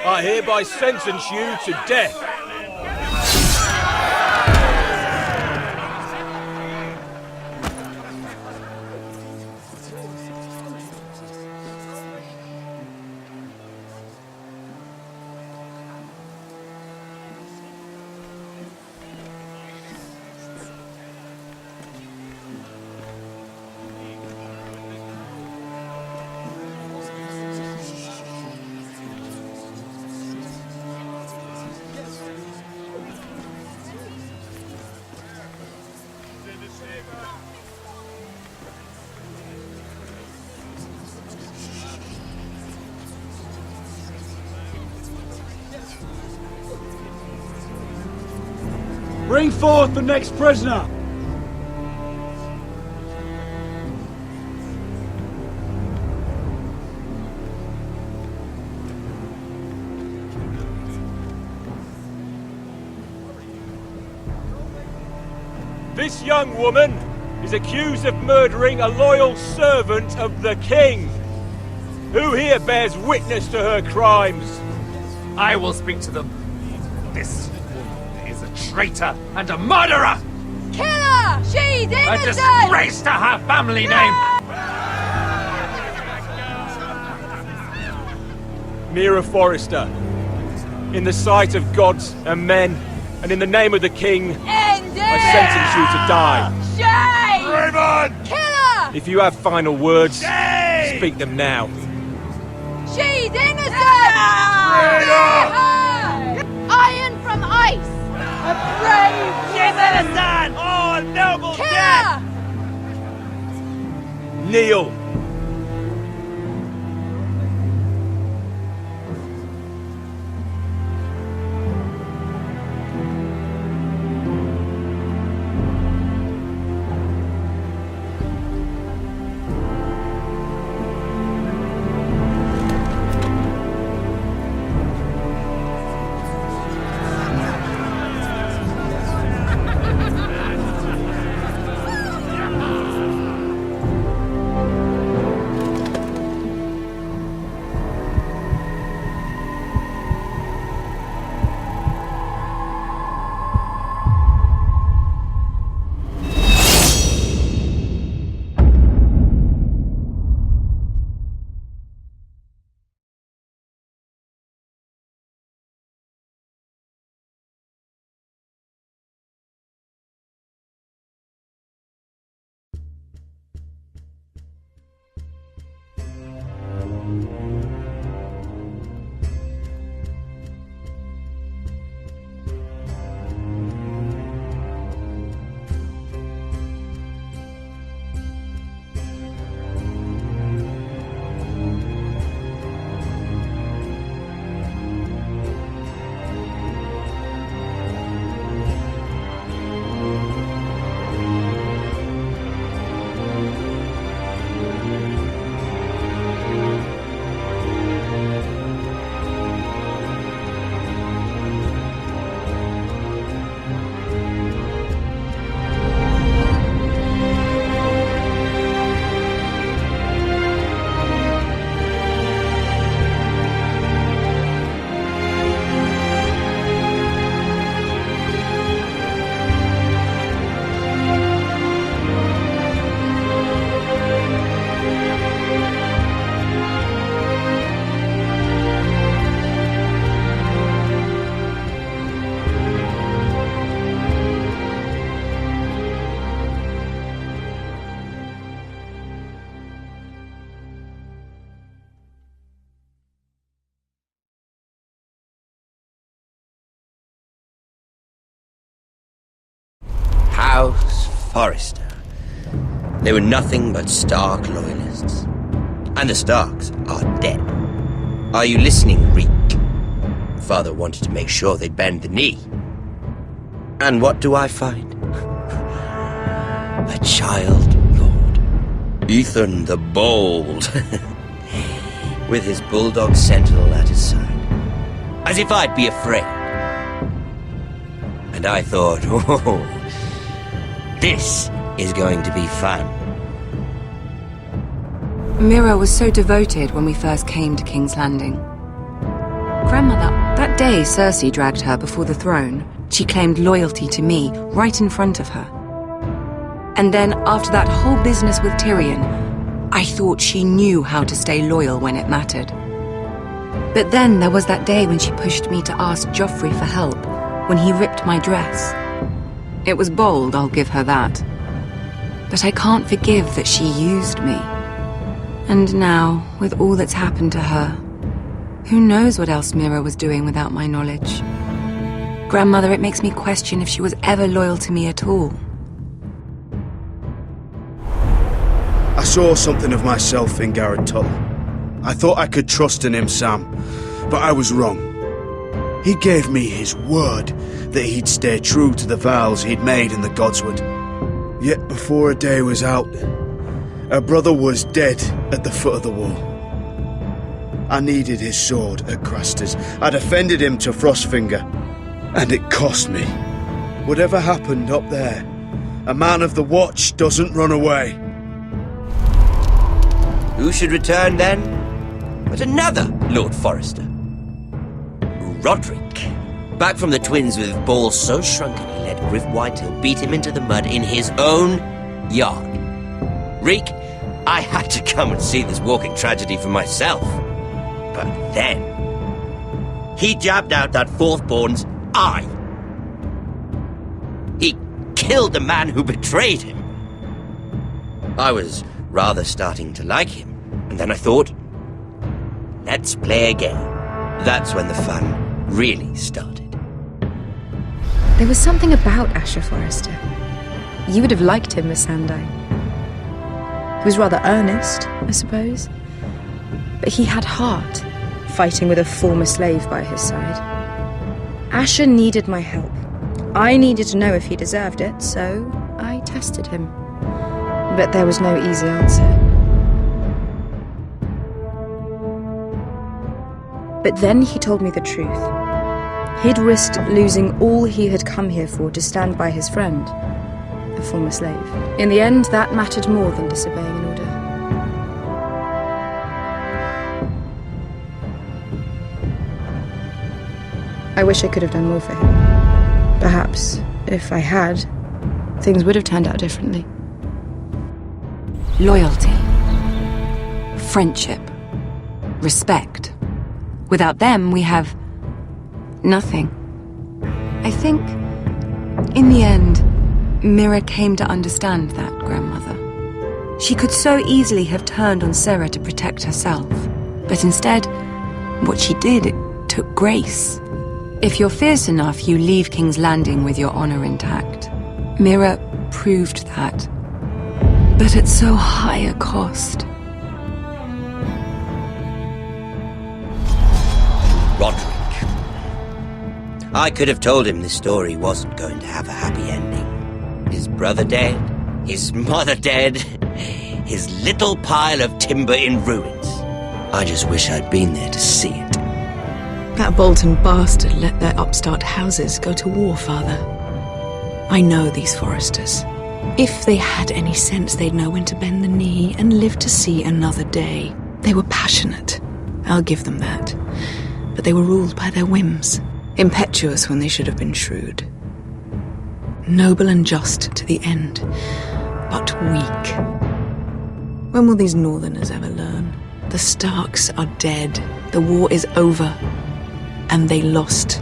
I hereby sentence you to death. Bring forth the next prisoner! This young woman is accused of murdering a loyal servant of the king. Who here bears witness to her crimes? I will speak to them. This woman is a traitor and a murderer! Kill her! She's A innocent! disgrace to her family name! Mira Forrester, in the sight of gods and men, and in the name of the king, I sentence you to die. Shame! Raven! Kill her! If you have final words, Shame! speak them now. She's innocent! Iron from ice! A brave She's innocent! Oh, noble Kill death! her! Kneel. House Forrester. They were nothing but Stark loyalists. And the Starks are dead. Are you listening, Reek? Father wanted to make sure they'd bend the knee. And what do I find? A child lord. Ethan the Bold. With his bulldog sentinel at his side. As if I'd be afraid. And I thought, oh, this is going to be fun. Mira was so devoted when we first came to King's Landing. Grandmother, that day Cersei dragged her before the throne, she claimed loyalty to me right in front of her. And then, after that whole business with Tyrion, I thought she knew how to stay loyal when it mattered. But then there was that day when she pushed me to ask Joffrey for help, when he ripped my dress. It was bold, I'll give her that. But I can't forgive that she used me. And now, with all that's happened to her, who knows what else Mira was doing without my knowledge? Grandmother, it makes me question if she was ever loyal to me at all. I saw something of myself in Garrett Tuttle. I thought I could trust in him, Sam, but I was wrong. He gave me his word that he'd stay true to the vows he'd made in the Godswood. Yet before a day was out, her brother was dead at the foot of the wall. I needed his sword at Craster's. I defended him to Frostfinger, and it cost me. Whatever happened up there, a man of the Watch doesn't run away. Who should return then? But another Lord Forrester. Roderick. Back from the Twins with balls so shrunken he let Griff Whitehill beat him into the mud in his own yard. Reek, I had to come and see this walking tragedy for myself. But then, he jabbed out that fourth-born's eye. He killed the man who betrayed him. I was rather starting to like him, and then I thought, let's play a game. That's when the fun really started. There was something about Asher Forrester. You would have liked him, Miss Sandai. He was rather earnest, I suppose. But he had heart, fighting with a former slave by his side. Asher needed my help. I needed to know if he deserved it, so I tested him. But there was no easy answer. But then he told me the truth. He'd risked losing all he had come here for to stand by his friend, a former slave. In the end, that mattered more than disobeying an order. I wish I could have done more for him. Perhaps, if I had, things would have turned out differently. Loyalty, friendship, respect. Without them, we have nothing. I think, in the end, Mira came to understand that, Grandmother. She could so easily have turned on Sarah to protect herself. But instead, what she did, it took grace. If you're fierce enough, you leave King's Landing with your honor intact. Mira proved that. But at so high a cost. Roderick. I could have told him this story wasn't going to have a happy ending. His brother dead, his mother dead, his little pile of timber in ruins. I just wish I'd been there to see it. That Bolton bastard let their upstart houses go to war, Father. I know these Forresters. If they had any sense, they'd know when to bend the knee and live to see another day. They were passionate, I'll give them that. But they were ruled by their whims, impetuous when they should have been shrewd. Noble and just to the end, but weak. When will these Northerners ever learn? The Starks are dead, the war is over, and they lost